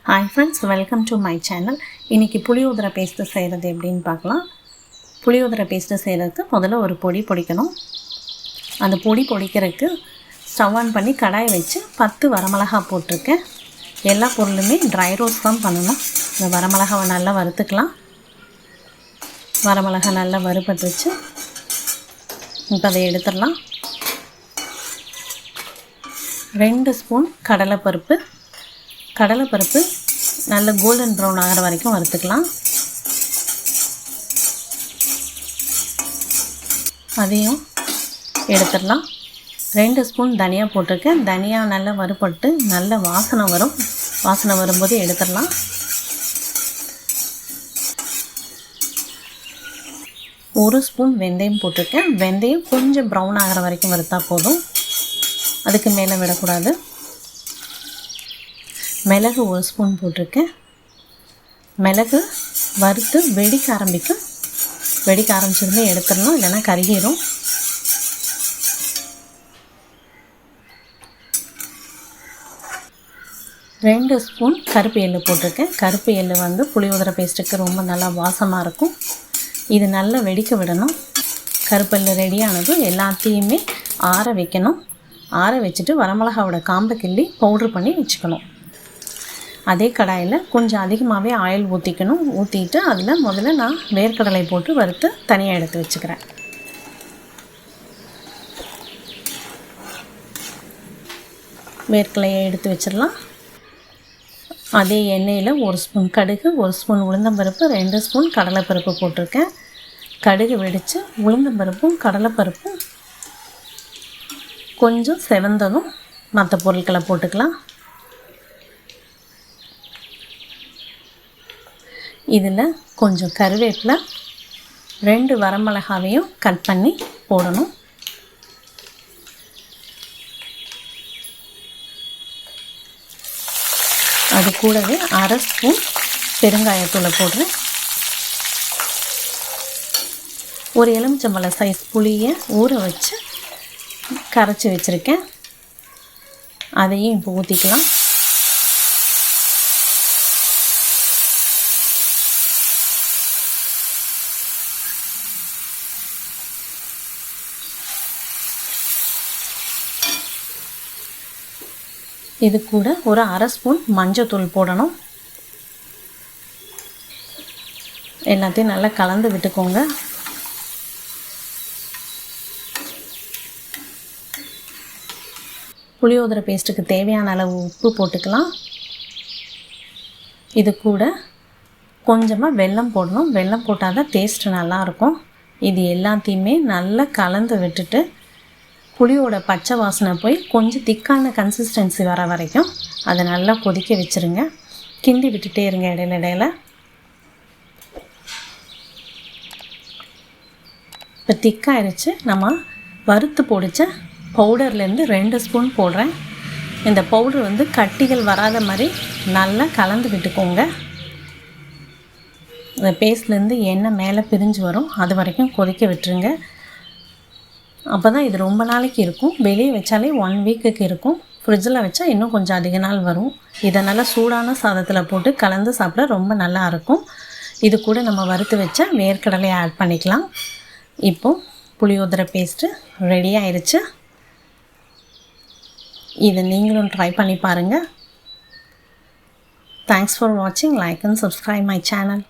Hi friends, welcome to my channel. இன்னைக்கு புளியோதரை paste செய்கிறது எப்படின்னு பார்க்கலாம். புளியோதரை பேஸ்ட் செய்கிறதுக்கு முதல்ல ஒரு பொடி பொடிக்கணும். அந்த பொடி பொடிக்கிறதுக்கு ஸ்டவ் ஆன் பண்ணி கடாயை வச்சு 10 வரமிளகாய் போட்டிருக்கேன். எல்லா பொருளுமே ட்ரை ரோஸ்ட் தான் பண்ணணும். இந்த வரமிளகாவை நல்லா வறுத்துக்கலாம். வரமிளகாய் நல்லா வறுபட்டுருச்சு. இப்போ அதை எடுத்துடலாம். 2 ஸ்பூன் கடலைப்பருப்பு நல்ல கோல்டன் ப்ரௌன் ஆகிற வரைக்கும் வறுத்துக்கலாம். அதையும் எடுத்துடலாம். 2 ஸ்பூன் தனியா போட்டிருக்கேன். தனியா நல்லா வறுபட்டு நல்ல வாசனை வரும். வாசனை வரும்போது எடுத்துடலாம். 1 ஸ்பூன் வெந்தயம் போட்டிருக்கேன். வெந்தயம் கொஞ்சம் ப்ரௌன் ஆகிற வரைக்கும் வறுத்தா போதும், அதுக்கு மேலே விடக்கூடாது. மிளகு 1 ஸ்பூன் போட்டிருக்கேன். மிளகு வறுத்து வெடிக்க ஆரம்பிச்சதுமே எடுத்துடணும், இல்லைன்னா கருகிரும். ரெண்டு ஸ்பூன் கருப்பு எள்ளு போட்டிருக்கேன். கருப்பு எள்ளு புளியோதரை பேஸ்ட்டுக்கு ரொம்ப நல்லா வாசமாக இருக்கும். இது நல்லா வெடிக்க விடணும். கருப்பு எள்ளு ரெடியானதும் எல்லாத்தையுமே ஆற வைக்கணும். ஆற வச்சுட்டு வரமிளகாவோட காம்பை கிள்ளி பவுட்ரு பண்ணி வச்சுக்கணும். அதே கடாயில் கொஞ்சம் அதிகமாகவே ஆயில் ஊற்றிக்கணும். ஊற்றிட்டு அதில் முதல்ல நான் வேர்க்கடலை போட்டு வறுத்து தனியாக எடுத்து வச்சுக்கிறேன். வேர்க்கடலையை எடுத்து வச்சிடலாம். அதே எண்ணெயில் 1 ஸ்பூன் கடுகு, 1 ஸ்பூன் உளுந்தம்பருப்பு, 2 ஸ்பூன் கடலைப்பருப்பு போட்டிருக்கேன். கடுகு வெடித்து உளுந்தம்பருப்பும் கடலைப்பருப்பும் கொஞ்சம் செவந்ததும் மற்ற பொருட்களை போட்டுக்கலாம். இதில் கொஞ்சம் கருவேப்பிலை, 2 வரமிளகாவையும் கட் பண்ணி போடணும். அது கூடவே 1/2 ஸ்பூன் பெருங்காயத்தூளை போடுறேன். ஒரு எலுமிச்சம்பழ சைஸ் புளியை ஊற வச்சு கரைச்சி வச்சுருக்கேன். அதையும் இப்போ ஊற்றிக்கலாம். இது கூட ஒரு 1/2 ஸ்பூன் மஞ்சத்தூள் போடணும். எல்லாத்தையும் நல்லா கலந்து விட்டுக்கோங்க. புளியோதரை பேஸ்ட்டுக்கு தேவையான அளவு உப்பு போட்டுக்கலாம். இது கூட கொஞ்சமாக வெல்லம் போடணும். வெல்லம் போட்டால் தான் டேஸ்ட்டு நல்லாயிருக்கும். இது எல்லாத்தையுமே நல்லா கலந்து விட்டுட்டு புளியோட பச்சை வாசனை போய் கொஞ்சம் திக்கான கன்சிஸ்டன்சி வர வரைக்கும் அதை நல்லா கொதிக்க வச்சுருங்க. கிண்டி விட்டுட்டே இருங்க இடையில. இப்போ திக்காயிருச்சு. நம்ம வறுத்து பொடிச்ச பவுடர்லேருந்து 2 ஸ்பூன் போடுறேன். இந்த பவுடர் கட்டிகள் வராத மாதிரி நல்லா கலந்து விட்டுக்கோங்க. இந்த பேஸ்ட்லேருந்து எண்ணெய் மேலே பிரிஞ்சு வரும், அது வரைக்கும் கொதிக்க விட்டுருங்க. அப்போ தான் இது ரொம்ப நாளைக்கு இருக்கும். வெளியே வச்சாலே 1 வீக்குக்கு இருக்கும். ஃப்ரிட்ஜில் வச்சா இன்னும் கொஞ்சம் அதிக நாள் வரும். இதை நல்லா சூடான சாதத்தில் போட்டு கலந்து சாப்பிட ரொம்ப நல்லா இருக்கும். இது கூட நம்ம வறுத்து வச்ச வேர்க்கடலையை ஆட் பண்ணிக்கலாம். இப்போது புளியோதரை பேஸ்ட்டு ரெடி ஆயிடுச்சு. இதை நீங்களும் ட்ரை பண்ணி பாருங்கள். தேங்க்ஸ் ஃபார் வாட்சிங். Like and subscribe my channel.